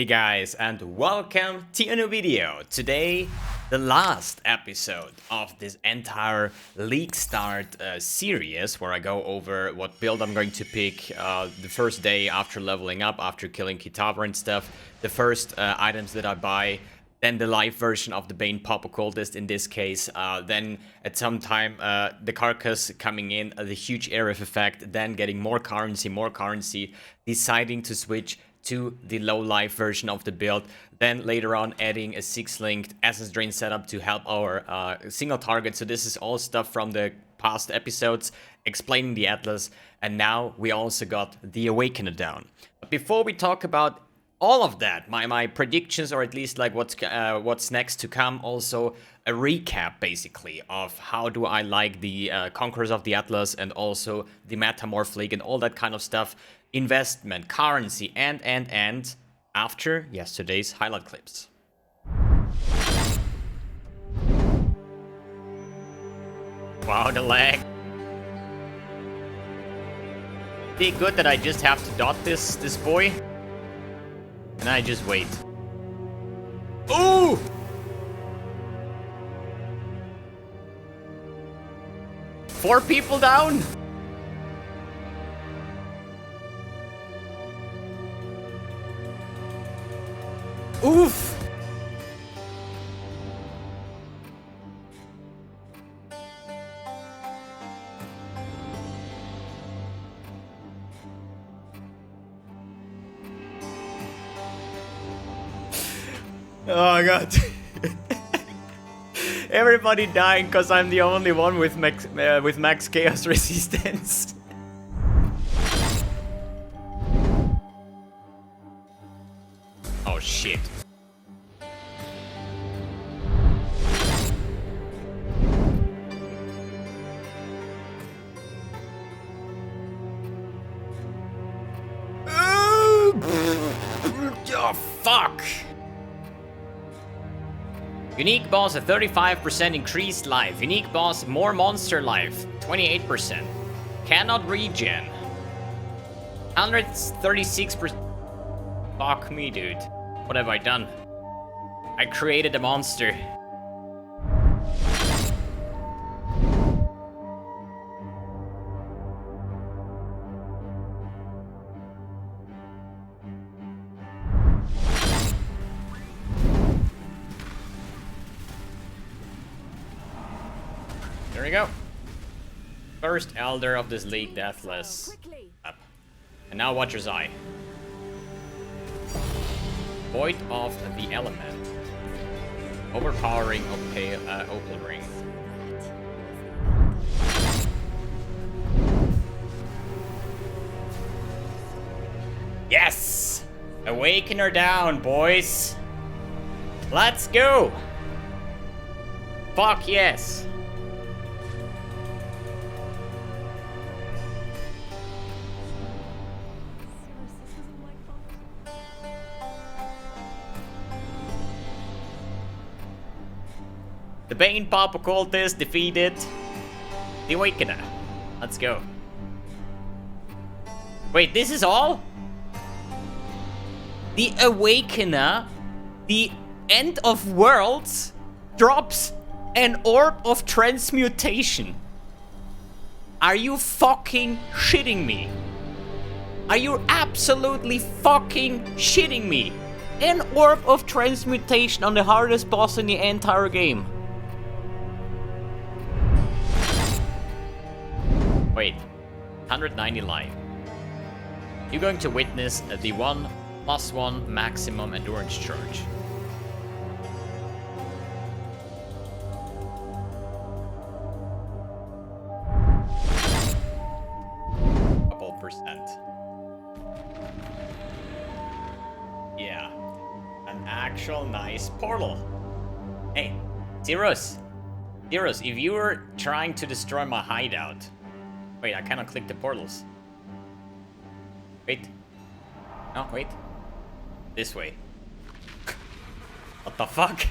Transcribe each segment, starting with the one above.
Hey guys, and welcome to a new video. Today, the last episode of this entire League Start series, where I go over what build I'm going to pick the first day after leveling up, after killing Kitava and stuff, the first items that I buy, then the live version of the Bane Pop Occultist in this case, then at some time the Carcass coming in, the huge area of effect, then getting more currency, deciding to switch to the low life version of the build, then later on adding a 6-linked Essence Drain setup to help our single target. So this is all stuff from the past episodes explaining the Atlas, and now we also got the Awakener down. But before we talk about all of that, my predictions, or at least like what's next to come, also a recap basically of how do I like the Conquerors of the Atlas and also the Metamorph League and all that kind of stuff, investment, currency, and after yesterday's highlight clips. Wow, the lag. Be good that I just have to dot this boy. And I just wait. Ooh! Four people down? Oof! Oh god. Everybody dying because I'm the only one with max chaos resistance. Oh shit. Oh fuck. Unique boss, a 35% increased life. Unique boss, more monster life, 28%. Cannot regen. 136%. Fuck me, dude. What have I done? I created a monster. There we go. First Elder of this League, Deathless. Up. And now Watcher's Eye. Void of the Element. Overpowering Opal Ring. Yes! Awakener down, boys! Let's go! Fuck yes! The Bane Pop Occultist defeated the Awakener. Let's go. Wait, this is all? The Awakener, the End of Worlds, drops an Orb of Transmutation. Are you fucking shitting me? Are you absolutely fucking shitting me? An Orb of Transmutation on the hardest boss in the entire game. Wait, 190 life. You're going to witness the 1+1 maximum endurance charge. Couple percent. Yeah, an actual nice portal. Hey, Zeros, if you were trying to destroy my hideout. Wait, I cannot click the portals. Wait. No, wait. This way. What the fuck?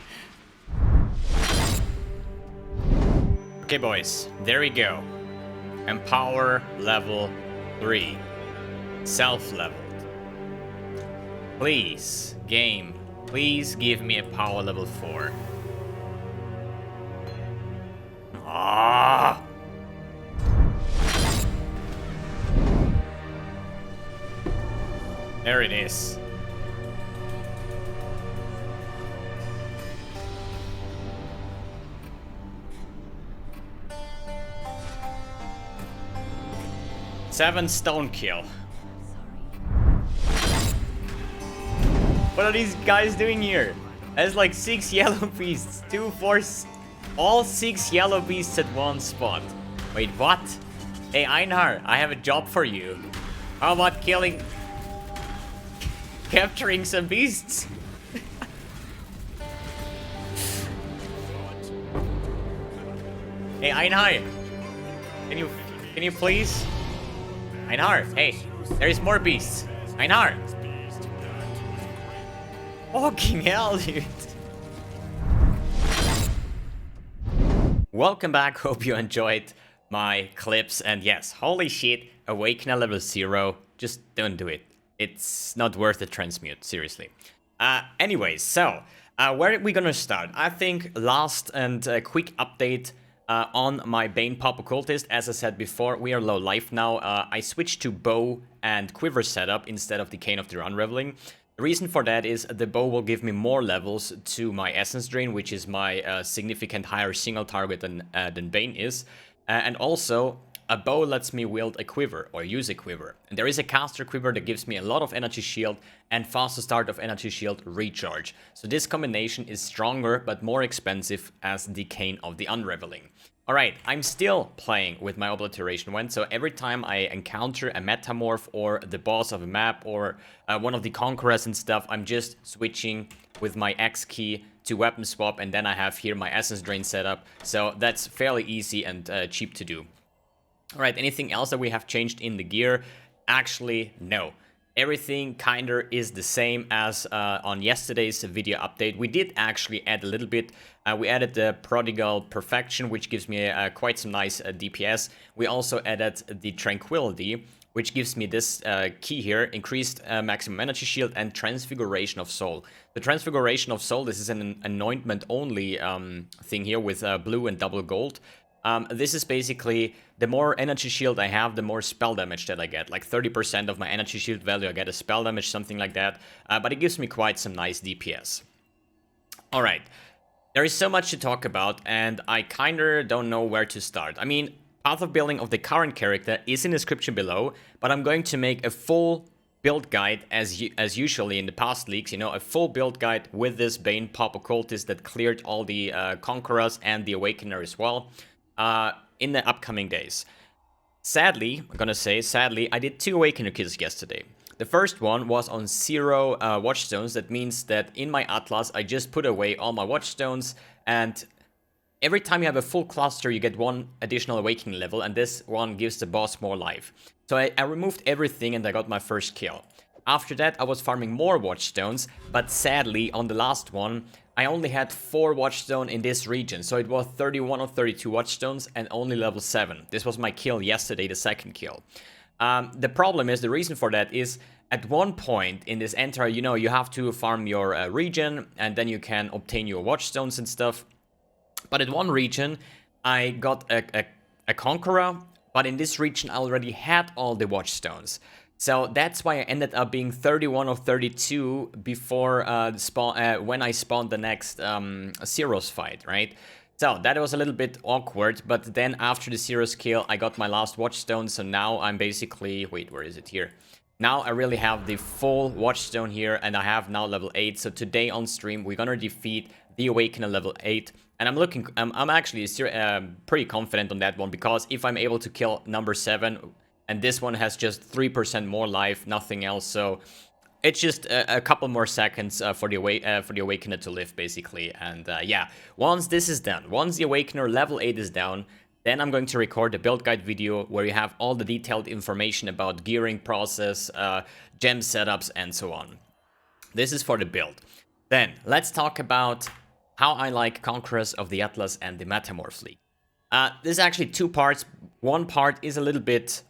Okay, boys. There we go. Empower level 3. Self-leveled. Please, game, please give me a power level 4. Ah! There it is. Seven stone kill. What are these guys doing here? There's like 6 yellow beasts. 2, 4, all 6 yellow beasts at one spot. Wait, what? Hey, Einar, I have a job for you. How about capturing some beasts? Hey, Einar, can you please? Einar, hey, there's more beasts. Einar. Fucking hell, dude. Welcome back, hope you enjoyed my clips, and yes, holy shit, Awakener level 0, just don't do it. It's not worth the transmute, seriously. Anyways, so, where are we gonna start? I think last and quick update on my Bane Pop Occultist. As I said before, we are low life now. I switched to bow and quiver setup instead of the Cane of the Unraveling. The reason for that is the bow will give me more levels to my essence drain, which is my significant higher single target than Bane is. And also, a bow lets me wield a quiver, or use a quiver. And there is a caster quiver that gives me a lot of energy shield and faster start of energy shield recharge. So this combination is stronger but more expensive as the Cane of the Unraveling. Alright, I'm still playing with my Obliteration Wand, so every time I encounter a Metamorph or the boss of a map or one of the Conquerors and stuff, I'm just switching with my X key to weapon swap, and then I have here my Essence Drain setup, so that's fairly easy and cheap to do. Alright, anything else that we have changed in the gear? Actually, no. Everything kinda is the same as on yesterday's video update. We did actually add a little bit. We added the Prodigal Perfection, which gives me quite some nice DPS. We also added the Tranquility, which gives me this key here, increased maximum energy shield and Transfiguration of Soul. The Transfiguration of Soul, this is an anointment only thing here with blue and double gold. This is basically, the more energy shield I have, the more spell damage that I get. Like 30% of my energy shield value, I get a spell damage, something like that. But it gives me quite some nice DPS. Alright, there is so much to talk about, and I kinda don't know where to start. I mean, path of building of the current character is in the description below, but I'm going to make a full build guide as usually in the past leaks, you know, a full build guide with this Bane Pop Occultist that cleared all the Conquerors and the Awakener as well. In the upcoming days. Sadly, I'm gonna say, sadly, I did 2 Awakener kills yesterday. The first one was on 0 Watchstones. That means that in my Atlas, I just put away all my Watchstones, and every time you have a full cluster, you get 1 additional Awakening level, and this one gives the boss more life. So I removed everything and I got my first kill. After that, I was farming more Watchstones, but sadly, on the last one, I only had 4 Watchstone in this region, so it was 31 or 32 Watchstones and only level 7. This was my kill yesterday, the second kill. The problem is, the reason for that is, at one point in this entire, you know, you have to farm your region, and then you can obtain your Watchstones and stuff. But at one region, I got a Conqueror, but in this region I already had all the Watchstones. So that's why I ended up being 31 or 32 before when I spawned the next Zeros fight, right? So that was a little bit awkward, but then after the Zeros kill, I got my last Watchstone, so now I'm basically... Wait, where is it here? Now I really have the full Watchstone here, and I have now level 8, so today on stream we're gonna defeat the Awakener level 8. And I'm actually pretty confident on that one, because if I'm able to kill number 7... And this one has just 3% more life, nothing else. So it's just a couple more seconds for the Awakener to live, basically. And yeah, once this is done, once the Awakener level 8 is down, then I'm going to record a build guide video where you have all the detailed information about gearing process, gem setups, and so on. This is for the build. Then let's talk about how I like Conquerors of the Atlas and the Metamorph League. There's actually 2 parts. One part is a little bit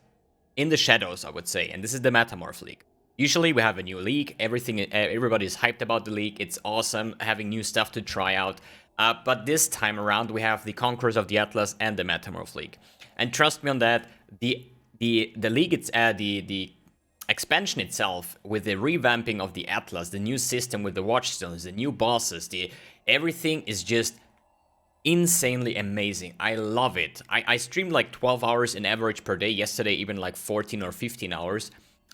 in the shadows, I would say, and this is the Metamorph League. Usually we have a new league, everybody's hyped about the league, it's awesome having new stuff to try out. But this time around we have the Conquerors of the Atlas and the Metamorph League. And trust me on that, the league, it's the expansion itself, with the revamping of the Atlas, the new system with the Watchstones, the new bosses, everything is just insanely amazing. I love it. I streamed like 12 hours in average per day, yesterday even like 14 or 15 hours.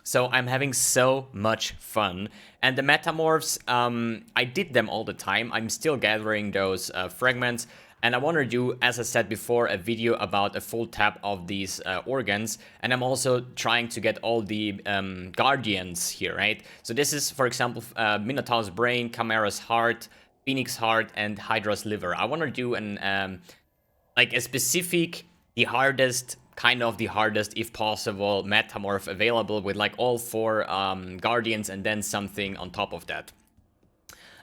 So I'm having so much fun. And the Metamorphs, I did them all the time. I'm still gathering those fragments. And I want to do, as I said before, a video about a full tap of these organs. And I'm also trying to get all the guardians here, right? So this is, for example, Minotaur's brain, Chimera's heart, Phoenix heart, and Hydra's liver. I want to do an like a specific, the hardest, if possible, Metamorph available with like all 4 guardians and then something on top of that.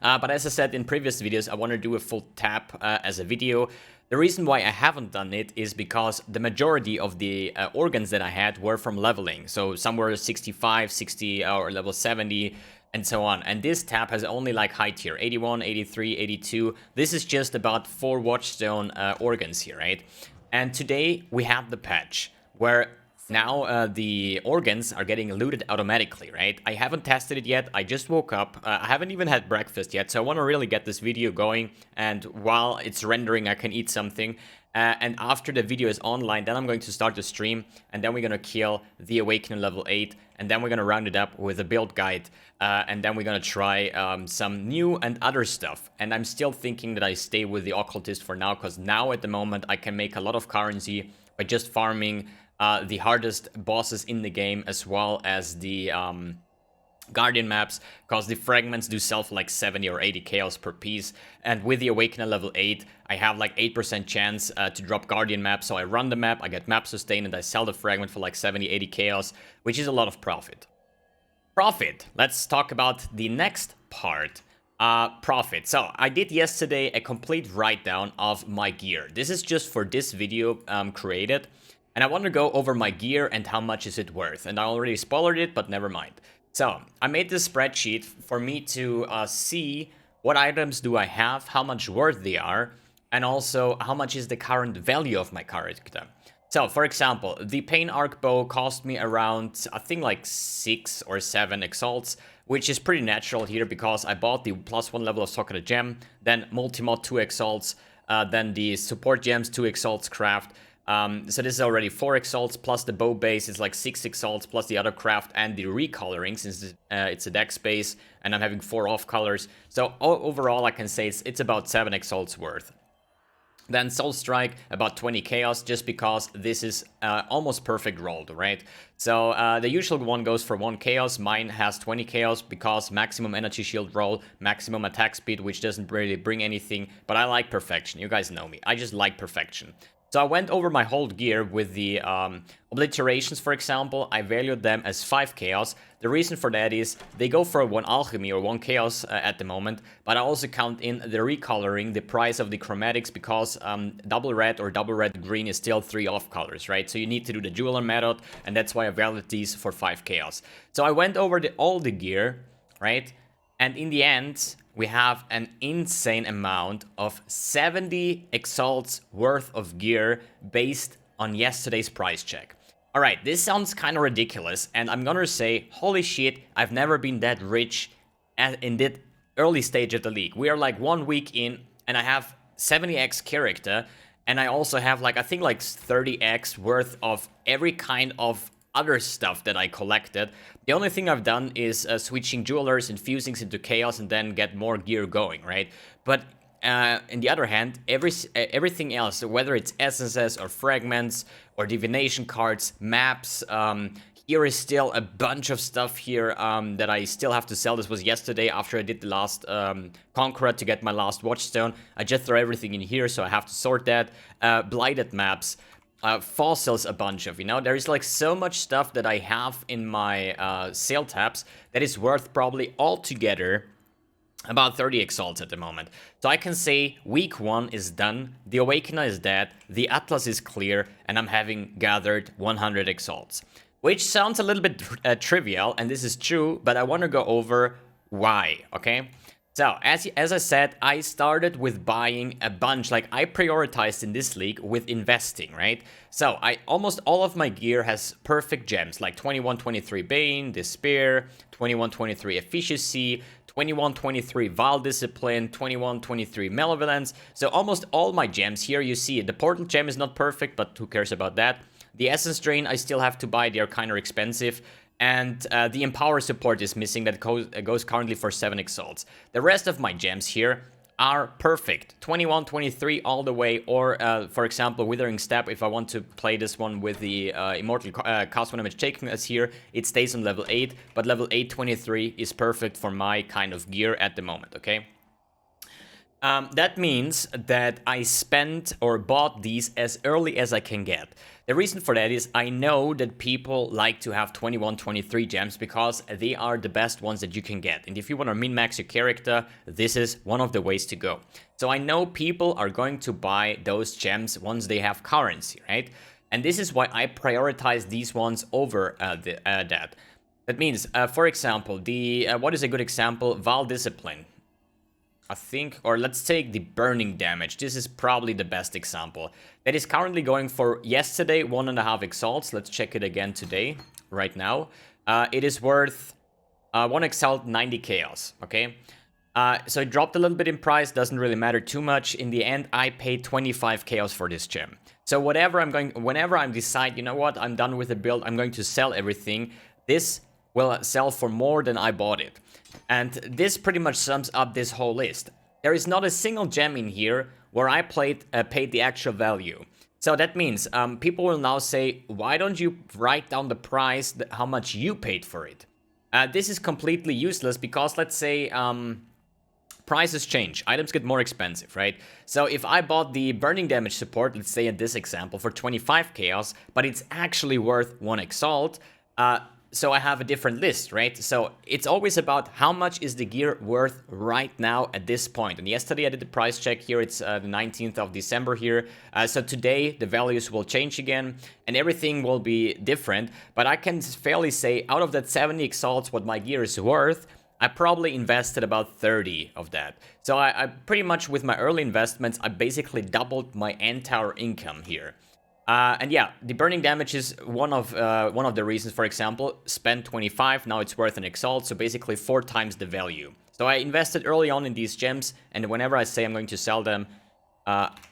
But as I said in previous videos, I want to do a full tap as a video. The reason why I haven't done it is because the majority of the organs that I had were from leveling. So some were 65, 60, or level 70, and so on. And this tap has only like high tier, 81, 83, 82. This is just about 4 Watchstone organs here, right? And today we have the patch where now the organs are getting looted automatically, right? I haven't tested it yet, I just woke up, I haven't even had breakfast yet, so I want to really get this video going, and while it's rendering I can eat something. And after the video is online, then I'm going to start the stream, and then we're going to kill the Awakener level 8, and then we're going to round it up with a build guide, and then we're going to try some new and other stuff. And I'm still thinking that I stay with the Occultist for now, because now at the moment I can make a lot of currency by just farming the hardest bosses in the game, as well as the Guardian maps, because the fragments do sell for like 70 or 80 chaos per piece, and with the Awakener level 8 I have like 8% chance to drop Guardian maps, so I run the map, I get map sustain, and I sell the fragment for like 70-80 chaos, which is a lot of profit. Let's talk about the next part. Profit. So I did yesterday a complete write down of my gear. This is just for this video created, and I want to go over my gear and how much is it worth, and I already spoiled it, but never mind. So, I made this spreadsheet for me to see what items do I have, how much worth they are, and also how much is the current value of my character. So, for example, the Pain Arc Bow cost me around, I think like 6 or 7 exalts, which is pretty natural here because I bought the +1 level of Socketed Gem, then Multimod 2 exalts, then the Support Gems 2 exalts craft. So this is already 4 exalts, plus the bow base is like 6 exalts, plus the other craft and the recoloring, since it's a deck space, and I'm having 4 off colors. So overall I can say it's about 7 exalts worth. Then Soul Strike, about 20 chaos, just because this is almost perfect rolled, right? So the usual one goes for 1 chaos, mine has 20 chaos, because maximum energy shield roll, maximum attack speed, which doesn't really bring anything, but I like perfection, you guys know me, I just like perfection. So I went over my whole gear with the obliterations, for example. I valued them as 5 chaos. The reason for that is they go for 1 alchemy or 1 chaos at the moment, but I also count in the recoloring, the price of the chromatics, because double red or double red green is still 3 off colors, right? So you need to do the jeweler method, and that's why I valued these for 5 chaos. So I went over all the gear, right? And in the end, we have an insane amount of 70 exalts worth of gear based on yesterday's price check. Alright, this sounds kind of ridiculous, and I'm gonna say, holy shit, I've never been that rich in that early stage of the league. We are like 1 week in, and I have 70x character, and I also have like, I think like 30x worth of every kind of other stuff that I collected. The only thing I've done is switching jewelers and fusings into chaos and then get more gear going, right? But on the other hand, everything else, whether it's essences or fragments or divination cards, maps, here is still a bunch of stuff here that I still have to sell. This was yesterday after I did the last Conqueror to get my last Watchstone. I just throw everything in here, so I have to sort that. Blighted maps. Fossils, a bunch of, there is like so much stuff that I have in my sale tabs that is worth probably altogether about 30 exalts at the moment. So I can say week 1 is done, the Awakener is dead, the Atlas is clear, and I'm having gathered 100 exalts. which sounds a little bit trivial, and this is true, but I want to go over why, okay? So, as I said, I started with buying a bunch, like I prioritized in this league with investing, right? So, almost all of my gear has perfect gems, like 21-23 Bane, Despair, 21-23 Efficiency, 21-23 Vile Discipline, 21-23 Malevolence. So almost all my gems here, you see it. The Portal gem is not perfect, but who cares about that? The Essence Drain I still have to buy, they are kind of expensive. And the Empower support is missing, that goes currently for 7 exalts. The rest of my gems here are perfect. 21-23 all the way, or for example, Withering Stab, if I want to play this one with the Immortal Cast 1 damage taken as here, it stays on level 8, but level 8-23 is perfect for my kind of gear at the moment, okay? That means that I spent or bought these as early as I can get. The reason for that is I know that people like to have 21-23 gems because they are the best ones that you can get. And if you want to min-max your character, this is one of the ways to go. So I know people are going to buy those gems once they have currency, right? And this is why I prioritize these ones over that. That means, for example, what is a good example? Vile Discipline. I think, or let's take the burning damage. This is probably the best example. That is currently going for yesterday 1.5 exalts. Let's check it again today, right now. It is worth 1 exalt, 90 chaos. Okay, so it dropped a little bit in price. Doesn't really matter too much. In the end, I paid 25 chaos for this gem. So whenever I decide, you know what, I'm done with the build, I'm going to sell everything. This will sell for more than I bought it. And this pretty much sums up this whole list. There is not a single gem in here where I paid the actual value. So that means people will now say, why don't you write down the price, how much you paid for it? This is completely useless because let's say prices change, items get more expensive, right? So if I bought the burning damage support, let's say in this example, for 25 chaos, but it's actually worth 1 exalt, so I have a different list, right? So it's always about how much is the gear worth right now at this point. And yesterday I did the price check here. It's the 19th of December here. So today the values will change again and everything will be different. But I can fairly say out of that 70 exalts what my gear is worth, I probably invested about 30 of that. So I pretty much with my early investments, I basically doubled my entire income here. And yeah, the burning damage is one of the reasons. For example, spend 25, now it's worth an exalt, so basically 4 times the value. So I invested early on in these gems, and whenever I say I'm going to sell them,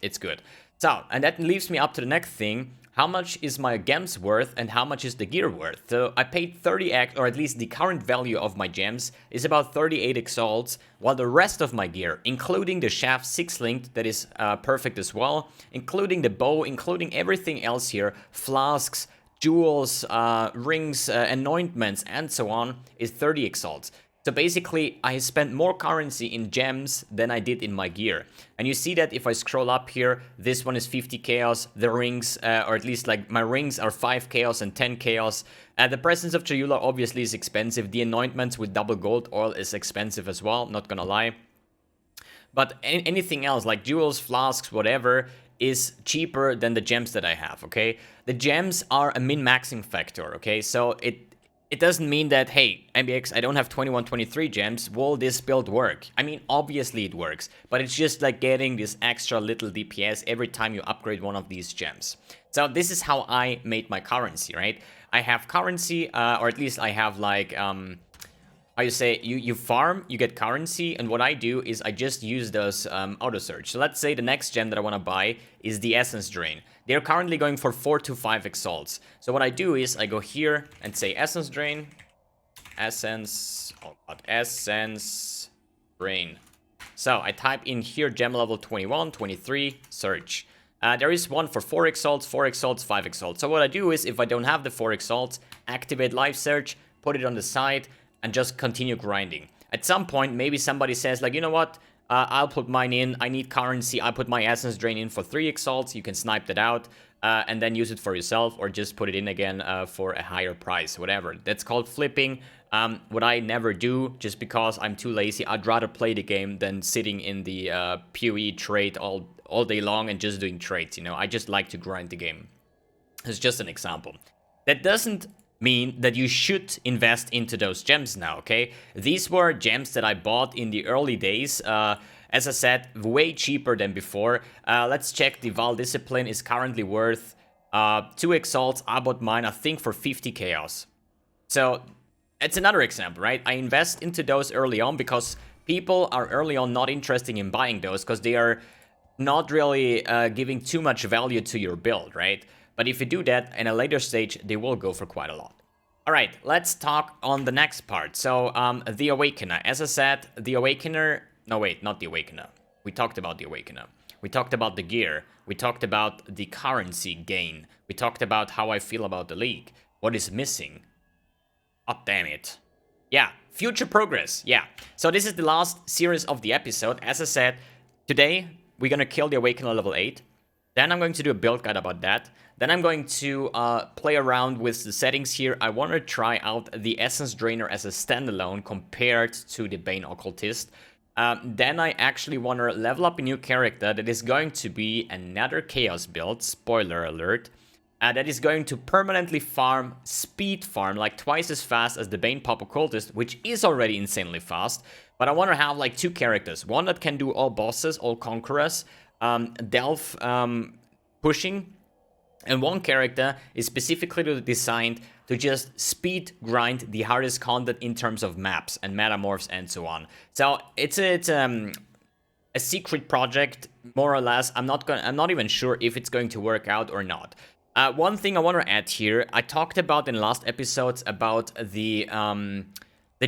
it's good. So, and that leaves me up to the next thing. How much is my gems worth and how much is the gear worth? So I paid 30x, or at least the current value of my gems is about 38 exalts, while the rest of my gear, including the shaft 6-linked, that is perfect as well, including the bow, including everything else here, flasks, jewels, rings, anointments, and so on, is 30 exalts. So basically, I spent more currency in gems than I did in my gear. And you see that if I scroll up here, this one is 50 chaos, the rings, or at least like my rings are 5 chaos and 10 chaos. The Presence of Chayula obviously is expensive. The anointments with double gold oil is expensive as well, not gonna lie. But anything else, like jewels, flasks, whatever, is cheaper than the gems that I have, okay? The gems are a min-maxing factor, okay? So it doesn't mean that, hey, mbX, I don't have 21-23 gems, will this build work? I mean, obviously it works, but it's just like getting this extra little DPS every time you upgrade one of these gems. So this is how I made my currency, right? I have currency, or at least I have like, how you say, you farm, you get currency, and what I do is I just use those auto search. So let's say the next gem that I want to buy is the Essence Drain. They're currently going for 4 to 5 exalts. So what I do is I go here and say Essence Drain, Essence Drain. So I type in here gem level 21, 23, search. There is one for 4 exalts, 4 exalts, 5 exalts. So what I do is if I don't have the 4 exalts, activate live search, put it on the side, and just continue grinding. At some point, maybe somebody says like, you know what? I'll put mine in, I need currency, I put my Essence Drain in for 3 exalts, you can snipe that out, and then use it for yourself, or just put it in again for a higher price, whatever. That's called flipping, what I never do, just because I'm too lazy. I'd rather play the game than sitting in the PoE trade all day long and just doing trades, you know. I just like to grind the game. It's just an example. That doesn't mean that you should invest into those gems now, okay? These were gems that I bought in the early days, as I said, way cheaper than before. Let's check. The Val Discipline is currently worth 2 Exalts. I bought mine, I think, for 50 Chaos. So, it's another example, right? I invest into those early on because people are early on not interested in buying those because they are not really giving too much value to your build, right? But if you do that in a later stage, they will go for quite a lot. All right, let's talk on the next part. So, the Awakener. As I said, the Awakener... No, wait, not the Awakener. We talked about the Awakener. We talked about the gear. We talked about the currency gain. We talked about how I feel about the league. What is missing? Oh, damn it. Yeah, future progress. Yeah. So this is the last series of the episode. As I said, today we're gonna kill the Awakener level 8. Then I'm going to do a build guide about that. Then I'm going to play around with the settings here. I want to try out the Essence Drainer as a standalone compared to the Bane Occultist. Then I actually want to level up a new character that is going to be another Chaos build, spoiler alert, that is going to permanently farm, speed farm, like twice as fast as the Bane Pop Occultist, which is already insanely fast. But I want to have like 2 characters, one that can do all bosses, all conquerors, delve pushing, and one character is specifically designed to just speed grind the hardest content in terms of maps and metamorphs and so on. So it's a secret project, more or less. I'm not even sure if it's going to work out or not. One thing I want to add here, I talked about in last episodes about the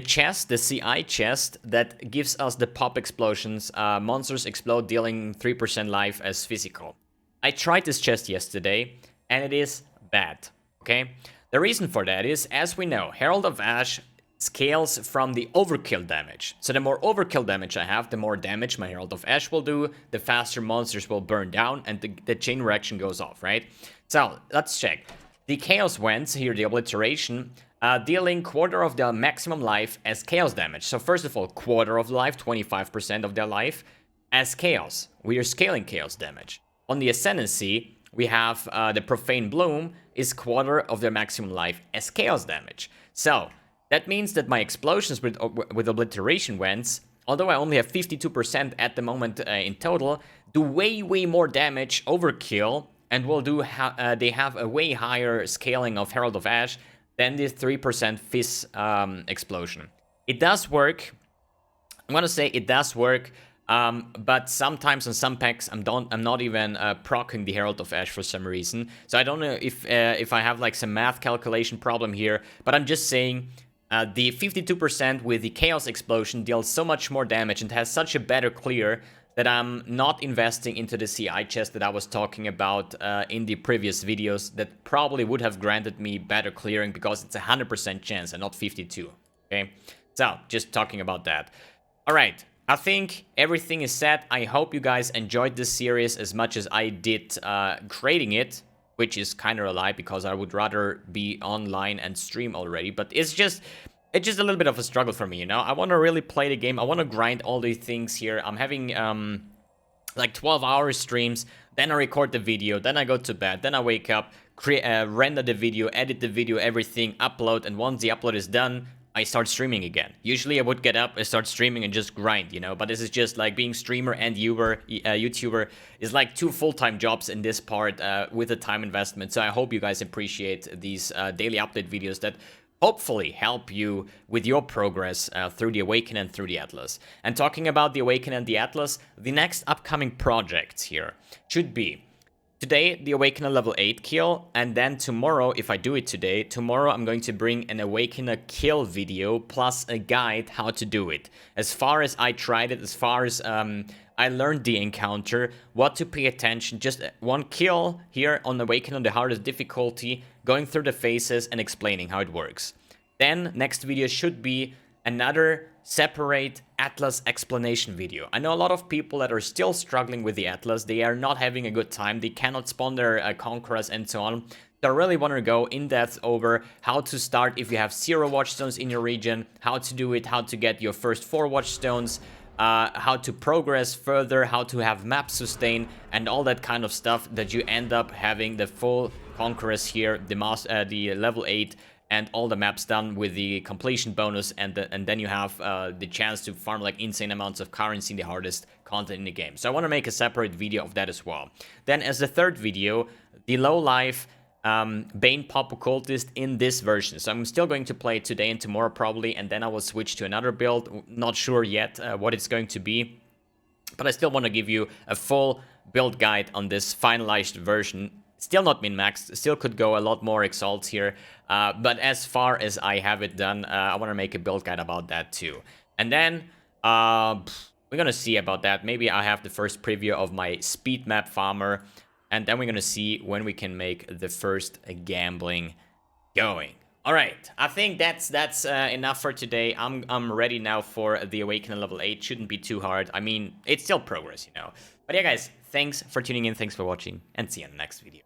chest, the CI chest that gives us the pop explosions. Monsters explode, dealing 3% life as physical. I tried this chest yesterday, and it is bad, okay? The reason for that is, as we know, Herald of Ash scales from the overkill damage. So the more overkill damage I have, the more damage my Herald of Ash will do, the faster monsters will burn down, and the chain reaction goes off, right? So, let's check. The Chaos Wends, here the Obliteration, dealing quarter of their maximum life as Chaos damage. So first of all, quarter of life, 25% of their life, as Chaos. We are scaling Chaos damage. On the Ascendancy, we have the Profane Bloom is quarter of their maximum life as Chaos damage. So, that means that my explosions with Obliteration Wends, although I only have 52% at the moment in total, do way more damage, overkill, and will do they have a way higher scaling of Herald of Ash than the 3% Fizz explosion. It does work. I'm gonna say it does work. But sometimes on some packs I'm not even proccing the Herald of Ash for some reason. So I don't know if I have like some math calculation problem here, but I'm just saying the 52% with the Chaos Explosion deals so much more damage and has such a better clear that I'm not investing into the CI chest that I was talking about in the previous videos that probably would have granted me better clearing because it's a 100% chance and not 52, okay? So, just talking about that. Alright. I think everything is set. I hope you guys enjoyed this series as much as I did creating it, which is kind of a lie because I would rather be online and stream already. But it's just a little bit of a struggle for me, you know? I want to really play the game. I want to grind all these things here. I'm having like 12-hour streams. Then I record the video. Then I go to bed. Then I wake up, render the video, edit the video, everything, upload. And once the upload is done, I start streaming again. Usually I would get up and start streaming and just grind, you know, but this is just like being streamer and YouTuber is like 2 full-time jobs in this part with a time investment. So I hope you guys appreciate these daily update videos that hopefully help you with your progress through the Awakener and through the Atlas. And talking about the Awakener and the Atlas, the next upcoming projects here should be today, the Awakener level 8 kill, and then tomorrow, if I do it today, tomorrow I'm going to bring an Awakener kill video plus a guide how to do it. As far as I tried it, as far as I learned the encounter, what to pay attention, just one kill here on Awakener, the hardest difficulty, going through the phases and explaining how it works. Then, next video should be another separate Atlas explanation video. I know a lot of people that are still struggling with the Atlas. They are not having a good time. They cannot spawn their conquerors and so on. So I really want to go in depth over how to start if you have 0 watchstones in your region, how to do it, how to get your first 4 watchstones, how to progress further, how to have map sustain, and all that kind of stuff that you end up having the full conquerors here, the level 8, and all the maps done with the completion bonus, and then you have the chance to farm like insane amounts of currency in the hardest content in the game. So I want to make a separate video of that as well. Then as the third video, the low life Bane pop Occultist in this version. So I'm still going to play it today and tomorrow probably, and then I will switch to another build. Not sure yet what it's going to be, but I still want to give you a full build guide on this finalized version. Still not min-maxed, still could go a lot more exalts here, but as far as I have it done, I want to make a build guide about that too. And then we're gonna see about that. Maybe I have the first preview of my speed map farmer, and then we're gonna see when we can make the first gambling going. All right, I think that's enough for today. I'm ready now for the Awakener level 8. Shouldn't be too hard. I mean, it's still progress, you know. But yeah, guys, thanks for tuning in, thanks for watching, and see you in the next video.